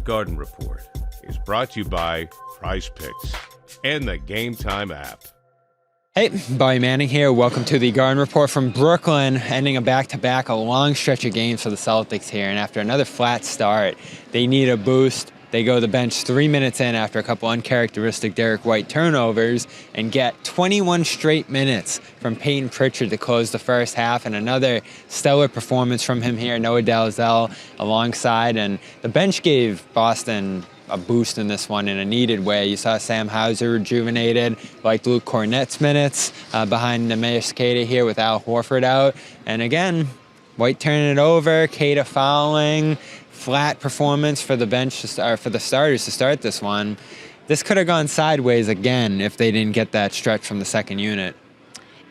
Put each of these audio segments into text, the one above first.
Garden Report is brought to you by Prize Picks and the Game Time app. Hey, Bobby Manning here. Welcome to the Garden Report from Brooklyn, ending a back-to-back, a long stretch of games for the Celtics here. And after another flat start, they need a boost. They go to the bench 3 minutes in after a couple uncharacteristic Derek White turnovers and get 21 straight minutes from Payton Pritchard to close the first half, and another stellar performance from him here, Noah Dalzell alongside. And the bench gave Boston a boost in this one in a needed way. You saw Sam Hauser rejuvenated, like Luke Cornett's minutes behind Neemias Queta here with Al Horford out. And again, White turning it over, Queta fouling, flat performance for the bench to start, for the starters to start this one. This could have gone sideways again if they didn't get that stretch from the second unit.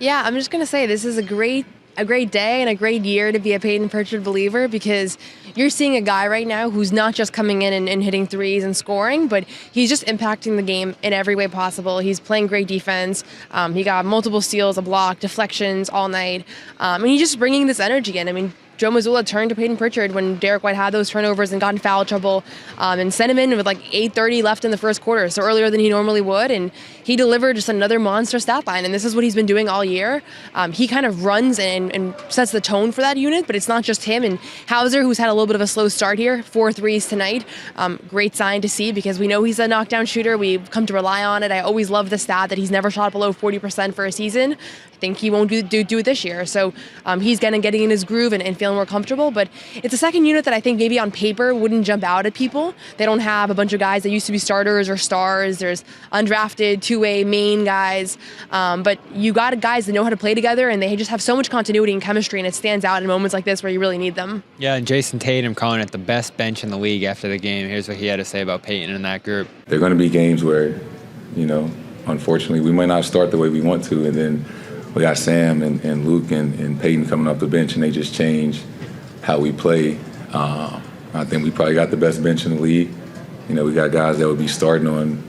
Yeah, I'm just going to say this is a great day and a great year to be a Payton Pritchard believer, because you're seeing a guy right now who's not just coming in and hitting threes and scoring, but he's just impacting the game in every way possible. He's playing great defense. He got multiple steals, a block, deflections all night. And he's just bringing this energy in. I mean, Joe Mazzulla turned to Payton Pritchard when Derek White had those turnovers and got in foul trouble, and sent him in with like 8:30 left in the first quarter, so earlier than he normally would, and he delivered just another monster stat line, and this is what he's been doing all year. He kind of runs and sets the tone for that unit, but it's not just him. And Hauser, who's had a little bit of a slow start here, 4 threes tonight, great sign to see, because we know he's a knockdown shooter. We've come to rely on it. I always love the stat that he's never shot below 40% for a season. I think he won't do it this year, so he's getting in his groove and feeling more comfortable. But it's a second unit that I think maybe on paper wouldn't jump out at people. They don't have a bunch of guys that used to be starters or stars. There's undrafted two-way main guys, but you got guys that know how to play together, and they just have so much continuity and chemistry, and it stands out in moments like this where you really need them. Yeah, and Jason Tatum calling it the best bench in the league after the game. Here's what he had to say about Payton and that group. There are going to be games where, unfortunately, we might not start the way we want to, and then we got Sam and Luke and Payton coming off the bench, and they just change how we play. I think we probably got the best bench in the league. We got guys that would be starting on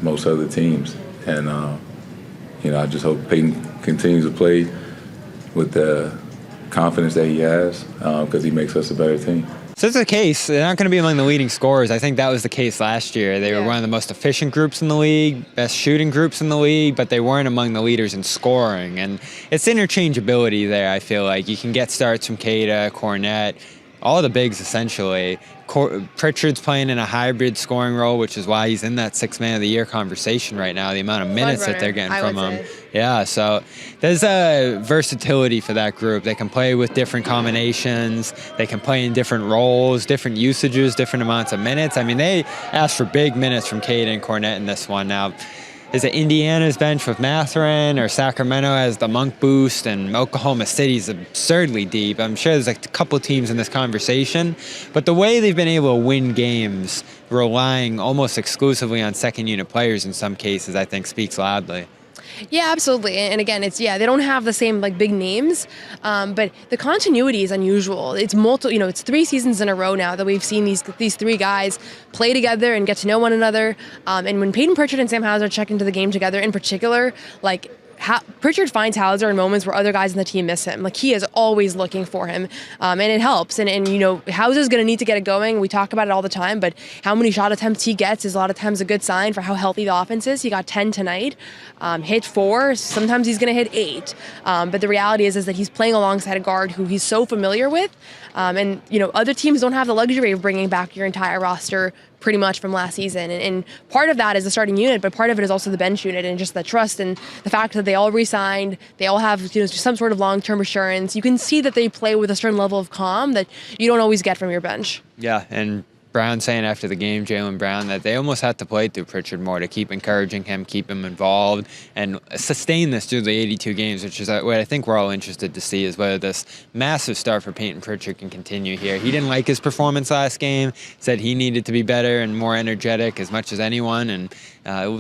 most other teams. And, I just hope Payton continues to play with the confidence that he has, because he makes us a better team. So it's the case. They're not going to be among the leading scorers. I think that was the case last year. They were one of the most efficient groups in the league, best shooting groups in the league, but they weren't among the leaders in scoring. And it's interchangeability there, I feel like. You can get starts from Queta, Cornett, all the bigs essentially. Pritchard's playing in a hybrid scoring role, which is why he's in that Sixth Man of the Year conversation right now, the amount of minutes that they're getting from him. Yeah, so there's a versatility for that group. They can play with different combinations. They can play in different roles, different usages, different amounts of minutes. I mean, they asked for big minutes from Queta and Cornett in this one. Now, is it Indiana's bench with Mathurin, or Sacramento has the Monk boost, and Oklahoma City's absurdly deep? I'm sure there's a couple teams in this conversation, but the way they've been able to win games relying almost exclusively on second unit players in some cases, I think speaks loudly. Yeah, absolutely. And again, they don't have the same big names, but the continuity is unusual. It's it's 3 seasons in a row now that we've seen these 3 guys play together and get to know one another. And when Payton Pritchard and Sam Hauser check into the game together, in particular, Pritchard finds Hauser in moments where other guys in the team miss him. He is always looking for him, and it helps. And Hauser's going to need to get it going. We talk about it all the time, but how many shot attempts he gets is a lot of times a good sign for how healthy the offense is. He got 10 tonight, hit 4. Sometimes he's going to hit 8. But the reality is that he's playing alongside a guard who he's so familiar with. And other teams don't have the luxury of bringing back your entire roster pretty much from last season. And part of that is the starting unit, but part of it is also the bench unit and just the trust and the fact that they all re-signed, they all have some sort of long-term assurance. You can see that they play with a certain level of calm that you don't always get from your bench. Yeah, and Brown saying after the game, Jaylen Brown, that they almost had to play through Pritchard more to keep encouraging him, keep him involved, and sustain this through the 82 games, which is what I think we're all interested to see, is whether this massive start for Payton Pritchard can continue here. He didn't like his performance last game, said he needed to be better and more energetic as much as anyone, and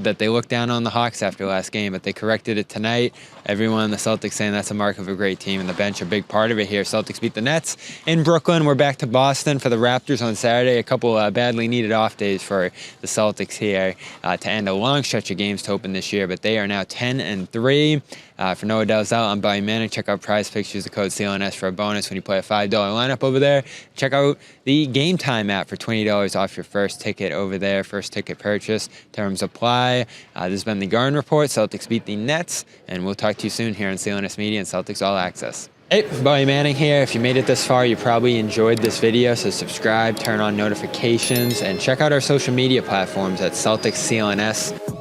that they looked down on the Hawks after last game, but they corrected it tonight. Everyone in the Celtics saying that's a mark of a great team, and the bench a big part of it here. Celtics beat the Nets in Brooklyn. We're back to Boston for the Raptors on Saturday. A couple couple badly needed off days for the Celtics here to end a long stretch of games to open this year, but they are now 10-3. For Noah Dalzell, I'm Bobby Manning. Check out Prize Picks. Use the code CLNS for a bonus when you play a $5 lineup over there. Check out the Game Time app for $20 off your first ticket over there. First ticket purchase. Terms apply. This has been the Garden Report. Celtics beat the Nets, and we'll talk to you soon here on CLNS Media and Celtics All Access. Hey, Bobby Manning here. If you made it this far, you probably enjoyed this video, so subscribe, turn on notifications, and check out our social media platforms at Celtics CLNS.